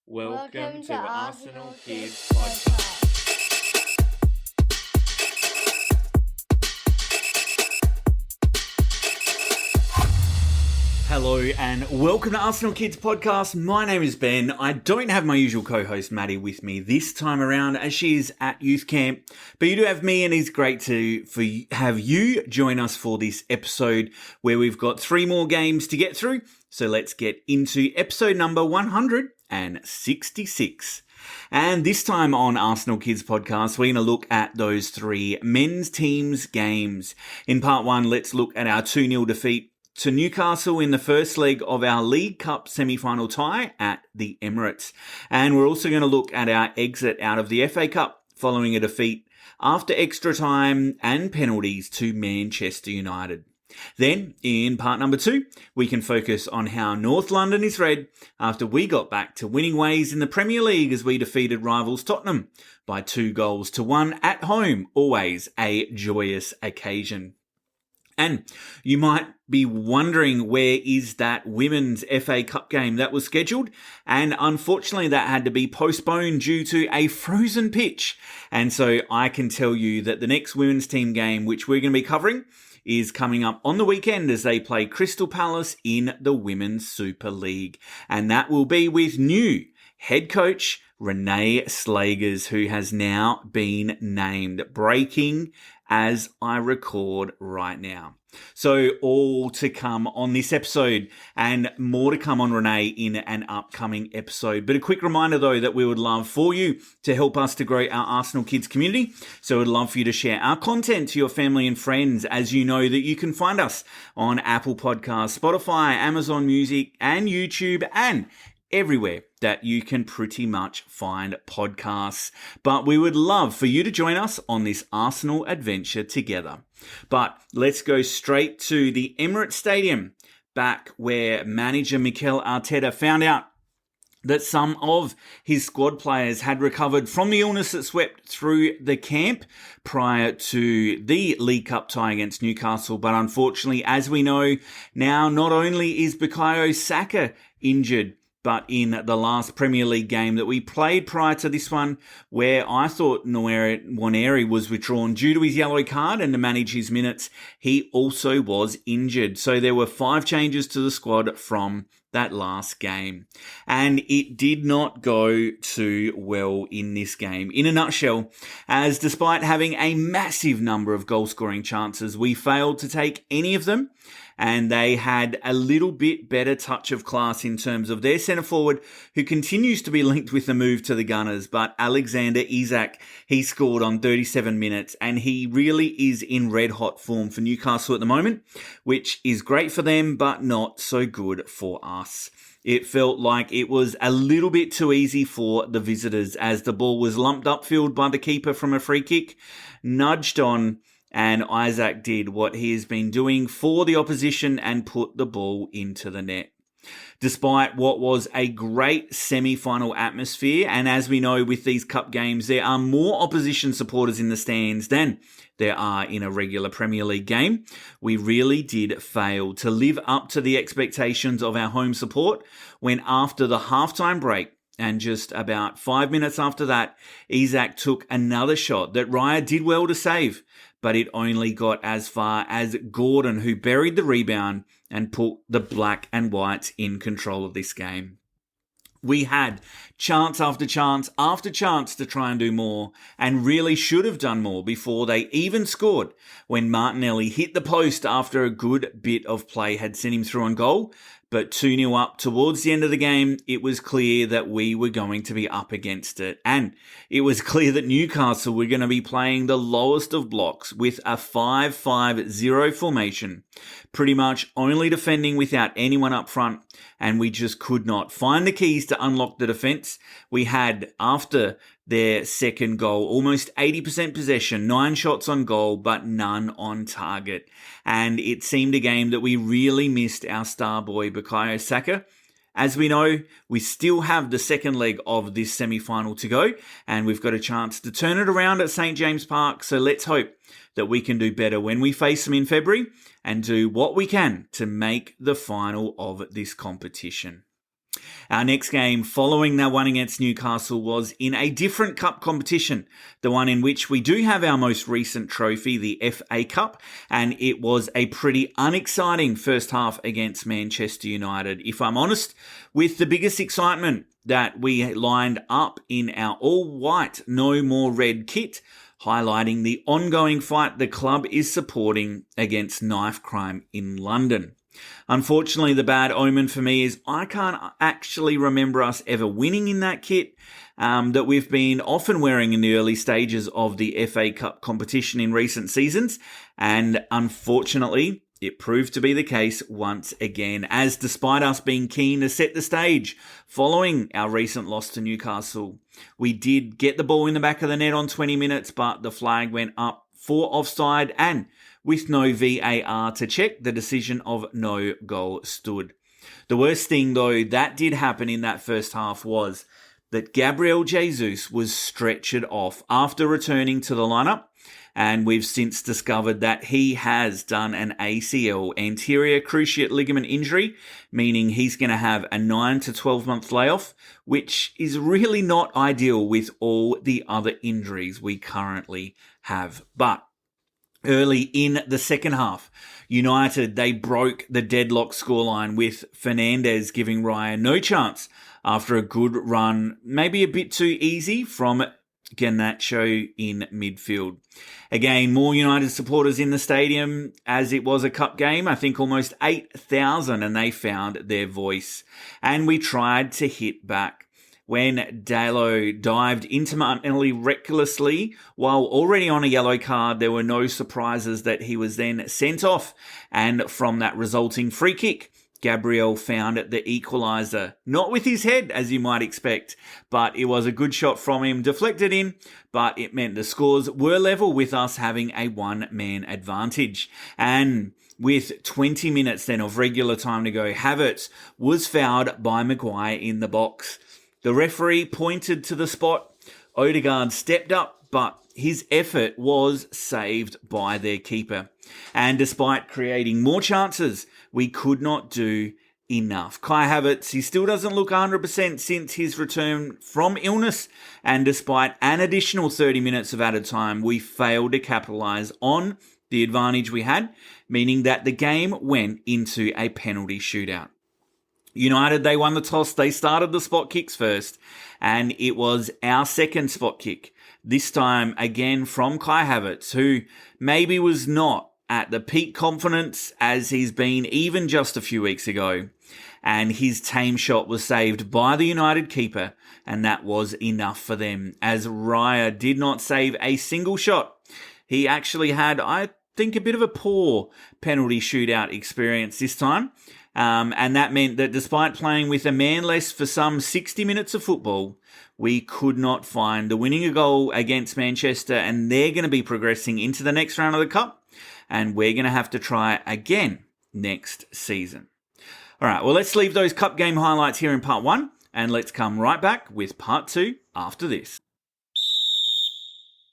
Welcome to Arsenal Kids Podcast. Hello and welcome to Arsenal Kids Podcast. My name is Ben. I don't have my usual co-host Madi with me this time around as she is at youth camp, but you do have me, and it's great to have you join us for this episode where we've got 3 more games to get through. So let's get into episode number 166. And this time on Arsenal Kids Podcast, we're going to look at those 3 men's teams games. In part 1, let's look at our 2-0 defeat to Newcastle in the first leg of our League Cup semi-final tie at the Emirates. And we're also going to look at our exit out of the FA Cup following a defeat after extra time and penalties to Manchester United. Then, in part number 2, we can focus on how North London is red after we got back to winning ways in the Premier League as we defeated rivals Tottenham by 2-1 at home. Always a joyous occasion. And you might be wondering, where is that women's FA Cup game that was scheduled? And unfortunately, that had to be postponed due to a frozen pitch. And so I can tell you that the next women's team game, which we're going to be covering, is coming up on the weekend as they play Crystal Palace in the Women's Super League. And that will be with new head coach Renee Slegers, who has now been named, breaking as I record right now. So all to come on this episode, and more to come on Renee in an upcoming episode. But a quick reminder though that we would love for you to help us to grow our Arsenal Kids community. So we'd love for you to share our content to your family and friends, as you know that you can find us on Apple Podcasts, Spotify, Amazon Music and YouTube, and everywhere that you can pretty much find podcasts. But we would love for you to join us on this Arsenal adventure together. But let's go straight to the Emirates Stadium, back where manager Mikel Arteta found out that some of his squad players had recovered from the illness that swept through the camp prior to the League Cup tie against Newcastle. But unfortunately, as we know now, not only is Bukayo Saka injured, but in the last Premier League game that we played prior to this one, where I thought Nwaneri was withdrawn due to his yellow card and to manage his minutes, he also was injured. So there were 5 changes to the squad from that last game. And it did not go too well in this game. In a nutshell, as despite having a massive number of goal-scoring chances, we failed to take any of them. And they had a little bit better touch of class in terms of their centre forward, who continues to be linked with the move to the Gunners. But Alexander Isak, he scored on 37 minutes, and he really is in red hot form for Newcastle at the moment, which is great for them, but not so good for us. It felt like it was a little bit too easy for the visitors as the ball was lumped upfield by the keeper from a free kick, nudged on, and Isak did what he has been doing for the opposition and put the ball into the net. Despite what was a great semi-final atmosphere, and as we know with these cup games, there are more opposition supporters in the stands than there are in a regular Premier League game, we really did fail to live up to the expectations of our home support when, after the halftime break, and just about 5 minutes after that, Isak took another shot that Raya did well to save, but it only got as far as Gordon, who buried the rebound and put the black and whites in control of this game. We had chance after chance after chance to try and do more, and really should have done more before they even scored, when Martinelli hit the post after a good bit of play had sent him through on goal. But 2-0 up towards the end of the game, it was clear that we were going to be up against it. And it was clear that Newcastle were going to be playing the lowest of blocks with a 5-5-0 formation, pretty much only defending without anyone up front. And we just could not find the keys to unlock the defence. We had, after their second goal, almost 80% possession, 9 shots on goal, but none on target. And it seemed a game that we really missed our star boy, Bukayo Saka. As we know, we still have the second leg of this semi-final to go, and we've got a chance to turn it around at St. James Park. So let's hope that we can do better when we face them in February and do what we can to make the final of this competition. Our next game following that one against Newcastle was in a different cup competition, the one in which we do have our most recent trophy, the FA Cup, and it was a pretty unexciting first half against Manchester United. If I'm honest, with the biggest excitement that we lined up in our all-white, no more red kit, highlighting the ongoing fight the club is supporting against knife crime in London. Unfortunately, the bad omen for me is I can't actually remember us ever winning in that kit that we've been often wearing in the early stages of the FA Cup competition in recent seasons. And unfortunately, it proved to be the case once again, as despite us being keen to set the stage following our recent loss to Newcastle, we did get the ball in the back of the net on 20 minutes, but the flag went up for offside, and with no VAR to check, the decision of no goal stood. The worst thing, though, that did happen in that first half was that Gabriel Jesus was stretchered off after returning to the lineup, and we've since discovered that he has done an ACL, anterior cruciate ligament injury, meaning he's going to have a 9 to 12 month layoff, which is really not ideal with all the other injuries we currently have. But early in the second half, United, they broke the deadlock scoreline with Fernandes giving Raya no chance after a good run, maybe a bit too easy from Garnacho in midfield. Again, more United supporters in the stadium as it was a cup game. I think almost 8,000, and they found their voice. And we tried to hit back. When Dalot dived into Martinelli recklessly, while already on a yellow card, there were no surprises that he was then sent off. And from that resulting free kick, Gabriel found the equaliser. Not with his head, as you might expect, but it was a good shot from him, deflected in, but it meant the scores were level with us having a one-man advantage. And with 20 minutes then of regular time to go, Havertz was fouled by Maguire in the box. The referee pointed to the spot. Odegaard stepped up, but his effort was saved by their keeper. And despite creating more chances, we could not do enough. Kai Havertz, he still doesn't look 100% since his return from illness. And despite an additional 30 minutes of added time, we failed to capitalise on the advantage we had, meaning that the game went into a penalty shootout. United, they won the toss. They started the spot kicks first, and it was our second spot kick. This time, again, from Kai Havertz, who maybe was not at the peak confidence as he's been even just a few weeks ago. And his tame shot was saved by the United keeper, and that was enough for them, as Raya did not save a single shot. He actually had, I think, a bit of a poor penalty shootout experience this time. And that meant that despite playing with a man less for some 60 minutes of football, we could not find the winning goal against Manchester, and they're going to be progressing into the next round of the Cup, and we're going to have to try again next season. All right, well, let's leave those Cup game highlights here in part one, and let's come right back with part two after this.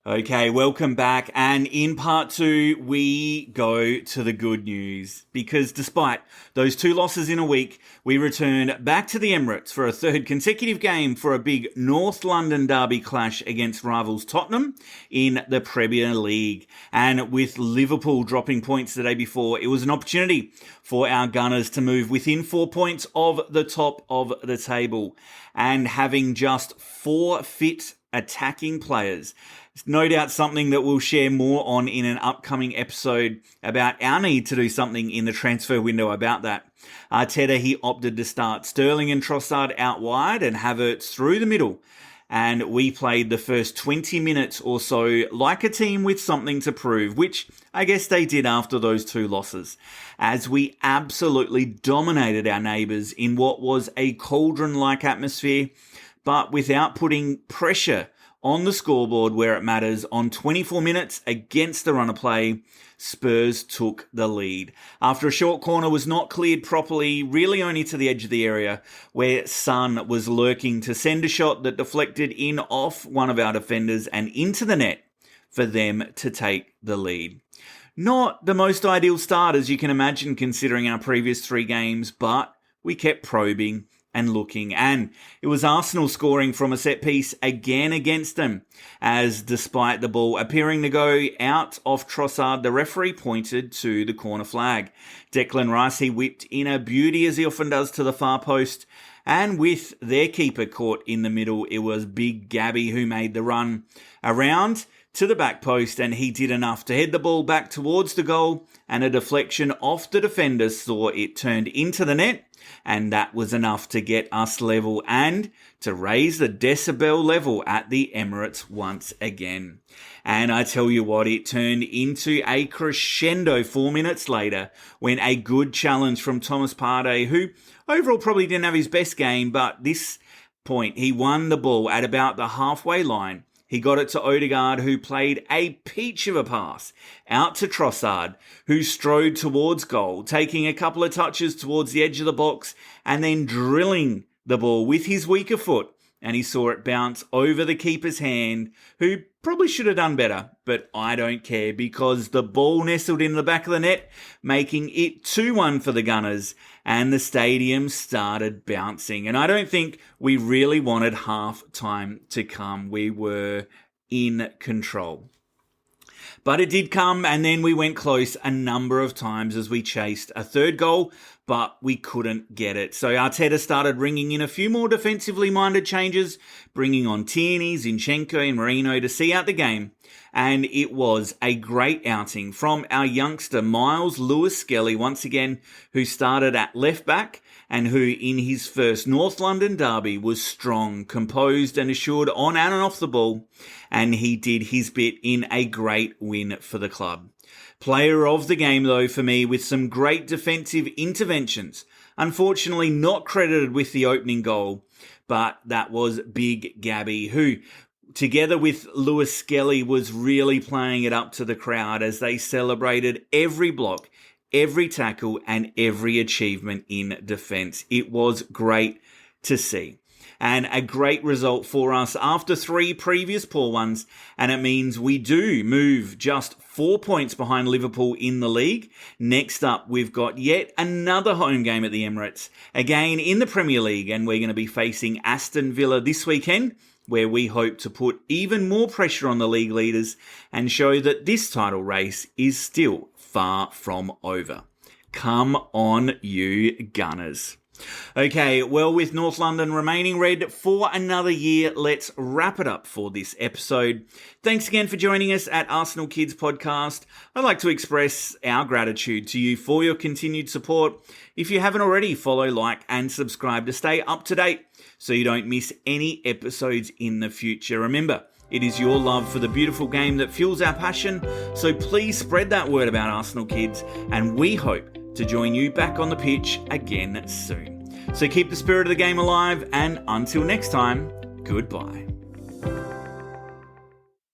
Okay, welcome back. And in part two, we go to the good news, because despite those two losses in a week, we returned back to the Emirates for a third consecutive game for a big North London derby clash against rivals Tottenham in the Premier League. And with Liverpool dropping points the day before, it was an opportunity for our Gunners to move within 4 points of the top of the table. And having just 4 fit attacking players, it's no doubt something that we'll share more on in an upcoming episode about our need to do something in the transfer window about that. Arteta, he opted to start Sterling and Trossard out wide and Havertz through the middle. And we played the first 20 minutes or so like a team with something to prove, which I guess they did after those 2 losses, as we absolutely dominated our neighbours in what was a cauldron-like atmosphere, but without putting pressure on the scoreboard where it matters. On 24 minutes against the run of play, Spurs took the lead. After a short corner was not cleared properly, really only to the edge of the area, where Son was lurking to send a shot that deflected in off one of our defenders and into the net for them to take the lead. Not the most ideal start, as you can imagine, considering our previous 3 games, but we kept probing and looking, and it was Arsenal scoring from a set piece again against them, as despite the ball appearing to go out off Trossard, the referee pointed to the corner flag. Declan Rice, he whipped in a beauty as he often does to the far post, and with their keeper caught in the middle, it was Big Gabby who made the run around to the back post, and he did enough to head the ball back towards the goal, and a deflection off the defender saw it turned into the net, and that was enough to get us level and to raise the decibel level at the Emirates once again. And I tell you what, it turned into a crescendo 4 minutes later when a good challenge from Thomas Partey, who overall probably didn't have his best game, but this point he won the ball at about the halfway line. He got it to Odegaard, who played a peach of a pass out to Trossard, who strode towards goal, taking a couple of touches towards the edge of the box and then drilling the ball with his weaker foot. And he saw it bounce over the keeper's hand, who probably should have done better, but I don't care because the ball nestled in the back of the net, making it 2-1 for the Gunners, and the stadium started bouncing. And I don't think we really wanted half time to come. We were in control. But it did come, and then we went close a number of times as we chased a third goal, but we couldn't get it. So Arteta started ringing in a few more defensively minded changes, bringing on Tierney, Zinchenko and Marino to see out the game. And it was a great outing from our youngster Miles Lewis-Skelly once again, who started at left back and who in his first North London derby was strong, composed and assured on and off the ball, and he did his bit in a great win for the club. Player of the game though for me, with some great defensive interventions, unfortunately not credited with the opening goal, but that was Big Gabby, who together with Lewis-Skelly was really playing it up to the crowd as they celebrated every block, every tackle and every achievement in defence. It was great to see. And a great result for us after 3 previous poor ones. And it means we do move just 4 points behind Liverpool in the league. Next up, we've got yet another home game at the Emirates, again in the Premier League. And we're going to be facing Aston Villa this weekend, where we hope to put even more pressure on the league leaders and show that this title race is still far from over. Come on, you Gunners. Okay, well, with North London remaining red for another year, let's wrap it up for this episode. Thanks again for joining us at Arsenal Kids Podcast. I'd like to express our gratitude to you for your continued support. If you haven't already, follow, like, and subscribe to stay up to date so you don't miss any episodes in the future. Remember, it is your love for the beautiful game that fuels our passion, so please spread that word about Arsenal Kids, and we hope to join you back on the pitch again soon. So keep the spirit of the game alive, and until next time, goodbye.